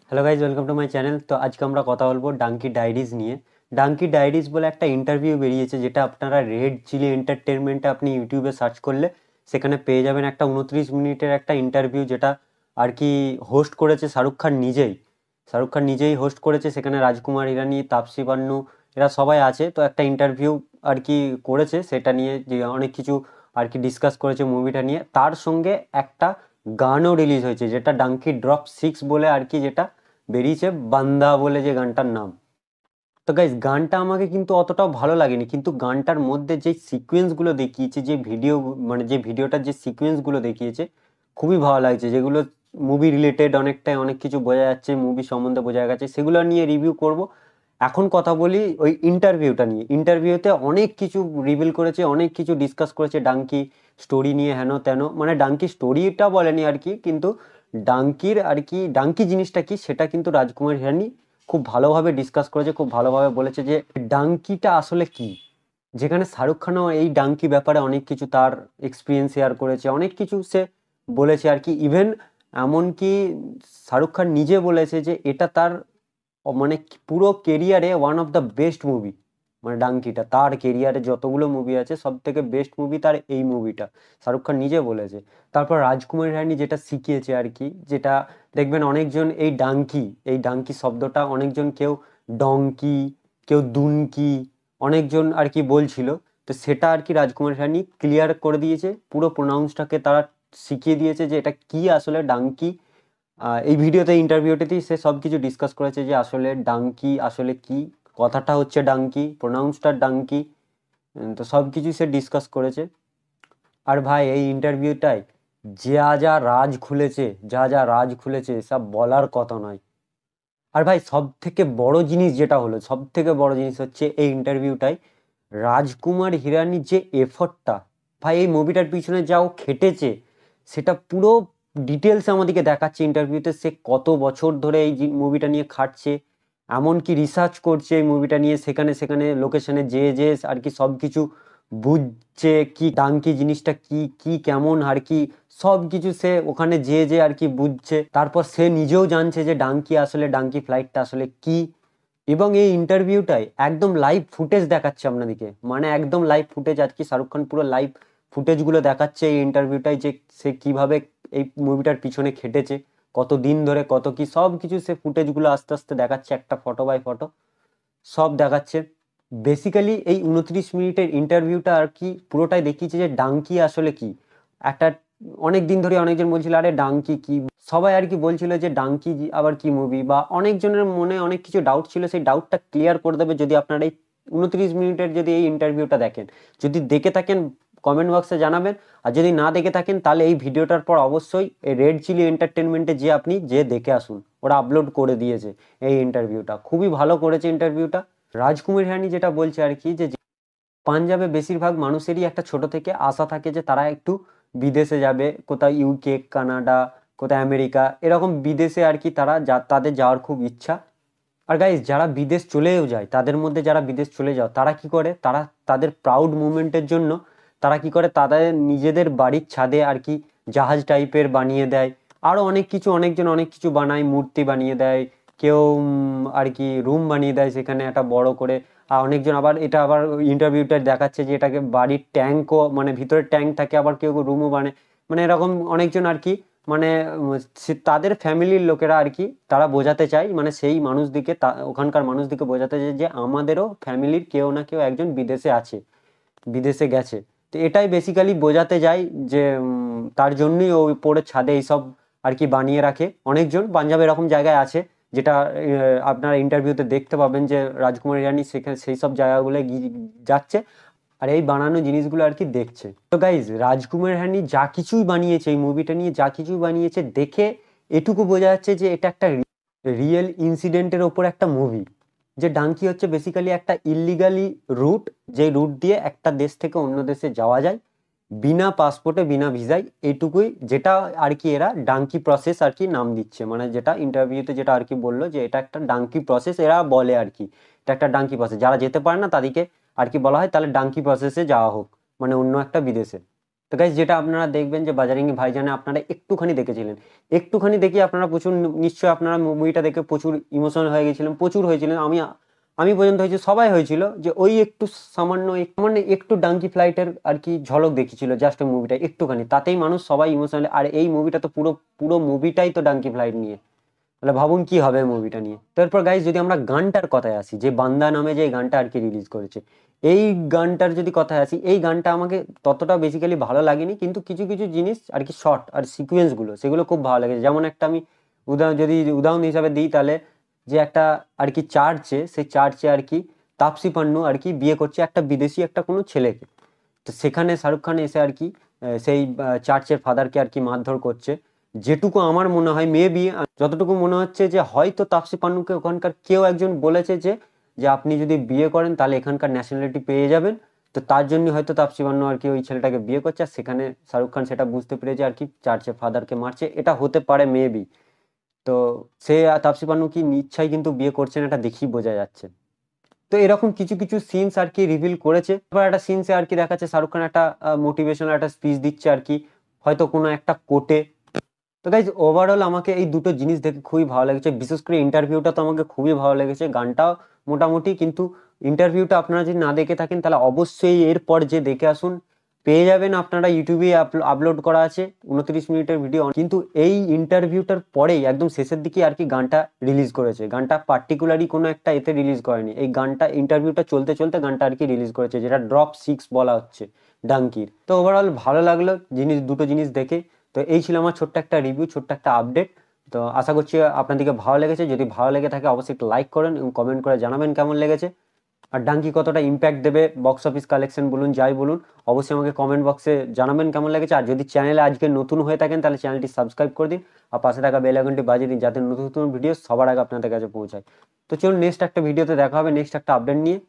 Hello guys, welcome to my channel. তো আজকে আমরা কথা বলবো ডাঙ্কি ডায়েরিজ নিয়ে। ডাঙ্কি ডায়েরিজ বলে একটা ইন্টারভিউ বেরিয়েছে, যেটা আপনারা রেড চিলি এন্টারটেনমেন্টে আপনি ইউটিউবে সার্চ করলে সেখানে পেয়ে যাবেন। একটা 29 মিনিটের একটা ইন্টারভিউ, যেটা আর কি হোস্ট করেছে শাহরুখ খান নিজেই। শাহরুখ খান নিজেই হোস্ট করেছে, সেখানে রাজকুমার হিরানি, তাপসী পান্নু এরা সবাই আছে। তো একটা ইন্টারভিউ আর কি করেছে, সেটা নিয়ে যে অনেক কিছু আর কি ডিসকাস করেছে মুভিটা নিয়ে। তার সঙ্গে একটা গানও রিলিজ হয়েছে, যেটা ডাঙ্কি ড্রপ 6 বলে আর কি, যেটা বেরিয়েছে বান্দা বলে, যে গানটার নাম। তো গাইজ, গানটা আমাকে কিন্তু অতটাও ভালো লাগেনি, কিন্তু গানটার মধ্যে যে সিকোয়েন্সগুলো দেখিয়েছে, যে ভিডিও মানে যে ভিডিওটার যে সিকোয়েন্সগুলো দেখিয়েছে, খুবই ভালো লাগছে। যেগুলো মুভি রিলেটেড, অনেকটাই অনেক কিছু বোঝা যাচ্ছে, মুভি সম্বন্ধে বোঝা গেছে, সেগুলো নিয়ে রিভিউ করব। এখন কথা বলি ওই ইন্টারভিউটা নিয়ে। ইন্টারভিউতে অনেক কিছু রিভিল করেছে, অনেক কিছু ডিসকাস করেছে ডাঙ্কি স্টোরি নিয়ে, হেন তেন। মানে ডাঙ্কি স্টোরিটা বলেনি আর কি, কিন্তু ডাঙ্কির আর কি, ডাঙ্কি জিনিসটা কি সেটা কিন্তু রাজকুমার হিরানি খুব ভালোভাবে ডিসকাস করেছে, খুব ভালোভাবে বলেছে যে ডাঙ্কিটা আসলে কি। যেখানে শাহরুখ খানও এই ডাঙ্কি ব্যাপারে অনেক কিছু তার এক্সপিরিয়েন্স শেয়ার করেছে, অনেক কিছু সে বলেছে আর কি। ইভেন এমনকি শাহরুখ খান নিজে বলেছে যে এটা তার মানে পুরো কেরিয়ারে one of the best movie. মানে ডাঙ্কিটা তার কেরিয়ারে যতগুলো মুভি আছে, সব থেকে বেস্ট মুভি তার এই মুভিটা, শাহরুখ খান নিজে বলেছে। তারপর রাজকুমার রানী যেটা শিখিয়েছে আর কি, যেটা দেখবেন অনেকজন এই ডাঙ্কি শব্দটা অনেকজন, কেউ ডঙ্কি, কেউ দুনকি, অনেকজন আর কি বলছিল। তো সেটা আর কি রাজকুমার রানী ক্লিয়ার করে দিয়েছে, পুরো প্রোনাউন্সটাকে তারা শিখিয়ে দিয়েছে যে এটা কি আসলে ডাঙ্কি। এই ভিডিওতে, ইন্টারভিউটাতেই সে সব কিছু ডিসকাস করেছে যে আসলে ডাঙ্কি আসলে কি, কথাটা হচ্ছে ডাঙ্কি, প্রোনাউন্সটা ডাঙ্কি। তো সব কিছু সে ডিসকাস করেছে। আর ভাই, এই ইন্টারভিউটায় যা যা রাজ খুলেছে, যা যা রাজ খুলেছে, সব বলার কথা নয়। আর ভাই, সব থেকে বড় জিনিস যেটা হলো, সব থেকে বড় জিনিস হচ্ছে এই ইন্টারভিউটায় রাজকুমার হিরানির যে এফর্টটা, ভাই এই মুভিটার পিছনে যাও খেটেছে, সেটা পুরো ডিটেলস আমাদেরকে দেখাচ্ছে ইন্টারভিউতে। সে কত বছর ধরে এই মুভিটা নিয়ে খাটছে, এমনকি রিসার্চ করছে এই মুভিটা নিয়ে, সেখানে সেখানে লোকেশনে যেয়ে যে আর কি সব কিছু বুঝছে, কি ডাঙ্কি জিনিসটা কি, কি কেমন আর কি, সব কিছু সে ওখানে যে আর কি বুঝছে। তারপর সে নিজেও জানছে যে ডাঙ্কি আসলে, ডাঙ্কি ফ্লাইটটা আসলে কি। এবং এই ইন্টারভিউটায় একদম লাইভ ফুটেজ দেখাচ্ছে আপনাদেরকে, মানে একদম লাইভ ফুটেজ আর কি। শাহরুখ খান পুরো লাইভ ফুটেজগুলো দেখাচ্ছে এই ইন্টারভিউটায়, যে সে কিভাবে এই মুভিটার পিছনে খেটেছে, কত দিন ধরে, কত কি, সব কিছু সে ফুটেজগুলো আস্তে আস্তে দেখাচ্ছে, একটা ফটো বাই ফটো সব দেখাচ্ছে। বেসিক্যালি এই 29 মিনিটের ইন্টারভিউটা আর কি পুরোটাই দেখিয়েছে যে ডাঙ্কি আসলে কি। একটা অনেক দিন ধরে অনেকজন বলছিল আরে ডাঙ্কি কি, সবাই আর কি বলছিল যে ডাঙ্কি আবার কি মুভি, বা অনেকজনের মনে অনেক কিছু ডাউট ছিল, সেই ডাউটটা ক্লিয়ার করে দেবে যদি আপনারা এই 29 মিনিটের যদি এই ইন্টারভিউটা দেখেন। যদি দেখে থাকেন কমেন্ট বক্সে জানাবেন, আর যদি না দেখে থাকেন তাহলে এই ভিডিওটার পর অবশ্যই এই রেড চিলি এন্টারটেনমেন্টে যে আপনি যে দেখে আসুন, ওরা আপলোড করে দিয়েছে এই ইন্টারভিউটা, খুবই ভালো করেছে ইন্টারভিউটা। রাজকুমার হিরানি যেটা বলছে আর কি, যে পাঞ্জাবে বেশিরভাগ মানুষেরই একটা ছোট থেকে আশা থাকে যে তারা একটু বিদেশে যাবে, কোথাও ইউকে, কানাডা, কোথাও আমেরিকা, এরকম বিদেশে আর কি তারা তাদের যাওয়ার খুব ইচ্ছা। আর গাইজ, যারা বিদেশ চলেও যায়, তাদের মধ্যে যারা বিদেশ চলে যাও, তারা কি করে, তারা তাদের প্রাউড মুভমেন্টের জন্য তারা কি করে, তাদের নিজেদের বাড়ির ছাদে আর কি জাহাজ টাইপের বানিয়ে দেয়। আরো অনেক কিছু, অনেকজন অনেক কিছু বানায়, মূর্তি বানিয়ে দেয়, কেউ আর কি রুম বানিয়ে দেয় সেখানে একটা বড় করে। আর অনেকজন আবার, এটা আবার ইন্টারভিউটা দেখাচ্ছে যে এটাকে বাড়ির ট্যাঙ্কও, মানে ভিতরে ট্যাঙ্ক থাকে, আবার কেউ রুমও বানায়। মানে এরকম অনেকজন আর কি, মানে তাদের ফ্যামিলির লোকেরা আর কি, তারা বোঝাতে চায়, মানে সেই মানুষদিকে, ওখানকার মানুষদিকে বোঝাতে চায় যে আমাদেরও ফ্যামিলির কেউ না কেউ একজন বিদেশে আছে, বিদেশে গেছে। তো এটাই বেসিক্যালি বোঝাতে যায়, যে তার জন্যই ওই উপরে ছাদে এইসব আর কি বানিয়ে রাখে অনেকজন। পাঞ্জাবে এরকম জায়গায় আছে, যেটা আপনারা ইন্টারভিউতে দেখতে পাবেন যে রাজকুমার ইরানি সেখানে সেই সব জায়গাগুলো যাচ্ছে, আর এই বানানো জিনিসগুলো আর কি দেখছে। তো গাইজ, রাজকুমার রানী যা কিছুই বানিয়েছে, এই মুভিটা নিয়ে যা কিছুই বানিয়েছে, দেখে এটুকু বোঝা যাচ্ছে যে এটা একটা রিয়েল ইনসিডেন্টের ওপর একটা মুভি। যে ডাঙ্কি হচ্ছে বেসিক্যালি একটা ইল্লিগালি রুট, যে রুট দিয়ে একটা দেশ থেকে অন্য দেশে যাওয়া যায় বিনা পাসপোর্টে, বিনা ভিসায়, এইটুকুই। যেটা আর কি এরা ডাঙ্কি প্রসেস আর কি নাম দিচ্ছে, মানে যেটা ইন্টারভিউতে যেটা আর কি বললো, যে এটা একটা ডাঙ্কি প্রসেস এরা বলে আর কি। এটা একটা ডাঙ্কি প্রসেস, যারা যেতে পারে না তাদেরকে আর কি বলা হয় তাহলে ডাঙ্কি প্রসেসে যাওয়া হোক, মানে অন্য একটা বিদেশে। তো গাইস যেটা আপনারা দেখবেন যে বাজারিঙ্গি ভাইজানে আপনারা একটুখানি দেখেছিলেন, একটুখানি দেখে আপনারা প্রচুর নিশ্চয়ই আপনারা মুভিটা দেখে প্রচুর ইমোশনাল হয়ে গেছিলেন, প্রচুর হয়েছিলেন। আমি পর্যন্ত হয়েছি, সবাই হয়েছিল যে ওই একটু সামান্য সামান্য একটু ডাঙ্কি ফ্লাইটের আর কি ঝলক দেখিয়েছিল জাস্ট মুভিটা একটুখানি, তাতেই মানুষ সবাই ইমোশনাল। আর এই মুভিটা তো পুরো পুরো মুভিটাই তো ডাঙ্কি ফ্লাইট নিয়ে, তাহলে ভাবুন কি হবে মুভিটা নিয়ে। তারপর গাইজ যদি আমরা গানটার কথায় আসি, যে বান্দা নামে যে গানটা আর কি রিলিজ করেছে, এই গানটার যদি কথায় আসি, এই গানটা আমাকে ততটা বেসিক্যালি ভালো লাগেনি, কিন্তু কিছু কিছু জিনিস আর কি শর্ট আর সিকুয়েন্সগুলো সেগুলো খুব ভালো লেগেছে। যেমন একটা আমি উদাহরণ হিসাবে দিই, তাহলে যে একটা আর কি চার্চে, সেই চার্চে আর কি তাপসী পান্নু আর কি বিয়ে করছে একটা বিদেশি একটা কোনো ছেলেকে। তো সেখানে শাহরুখ খান এসে আর কি সেই চার্চের ফাদারকে আর কি মারধর করছে। যেটুকু আমার মনে হয় মেবি, যতটুকু মনে হচ্ছে যে হয়তো তাপসী পান্নুকে ওখানকার কেউ একজন বলেছে যে যে আপনি যদি বিয়ে করেন তাহলে এখানকার ন্যাশনালিটি পেয়ে যাবেন। তো তার জন্য হয়তো তাপসী পান্নু আর কি ওই ছেলেটাকে বিয়ে করছে, আর সেখানে শাহরুখ খান সেটা বুঝতে পেরেছে আর কি চার্চের ফাদারকে মারছে, এটা হতে পারে মেবি। তো সে তাপসী পান্নু কি ইচ্ছায় কিন্তু বিয়ে করছেন, এটা দেখেই বোঝা যাচ্ছে। তো এরকম কিছু কিছু সিনস আর কি রিভিল করেছে। তারপর একটা সিনসে আর কি দেখাচ্ছে শাহরুখ খান একটা মোটিভেশনাল একটা স্পিচ দিচ্ছে আর কি, হয়তো কোনো একটা কোর্টে। তো গাইজ ওভারঅল আমাকে এই দুটো জিনিস দেখে খুবই ভালো লেগেছে, বিশেষ করে ইন্টারভিউটা তো আমাকে খুবই ভালো লেগেছে, গানটাও মোটামুটি। কিন্তু ইন্টারভিউটা আপনারা যদি না দেখে থাকেন তাহলে অবশ্যই এরপর যে দেখে আসুন, পেয়ে যাবেন আপনারা ইউটিউবে আপলোড করা আছে 29 মিনিটের ভিডিও। কিন্তু এই ইন্টারভিউটার পরেই একদম শেষের দিকে আর কি গানটা রিলিজ করেছে, গানটা পার্টিকুলারলি কোনো একটা এতে রিলিজ করেনি, এই গানটা ইন্টারভিউটা চলতে চলতে গানটা আর কি রিলিজ করেছে, যেটা ড্রপ 6 বলা হচ্ছে ডাঙ্কির। তো ওভারঅল ভালো লাগলো দুটো জিনিস দেখে। তো এই ছিল আমার ছোট্ট একটা রিভিউ, ছোট্ট একটা আপডেট। তো আশা করছি আপনাদেরকে ভালো লেগেছে। যদি ভালো লেগে থাকে অবশ্যই একটা লাইক করেন এবং কমেন্ট করে জানাবেন কেমন লেগেছে। আর ডাঙ্কি কতটা ইম্প্যাক্ট দেবে, বক্স অফিস কালেকশন বলুন যাই বলুন, অবশ্যই আমাকে কমেন্ট বক্সে জানাবেন কেমন লেগেছে। আর যদি চ্যানেলে আজকে নতুন হয়ে থাকেন তাহলে চ্যানেলটি সাবস্ক্রাইব করে দিন, আর পাশে থাকা বেল আইকনটি বাজিয়ে দিন, যাতে নতুন নতুন ভিডিও সবার আগে আপনাদের কাছে পৌঁছায়। তো চলুন নেক্সট একটা ভিডিওতে দেখা হবে নেক্সট একটা আপডেট নিয়ে।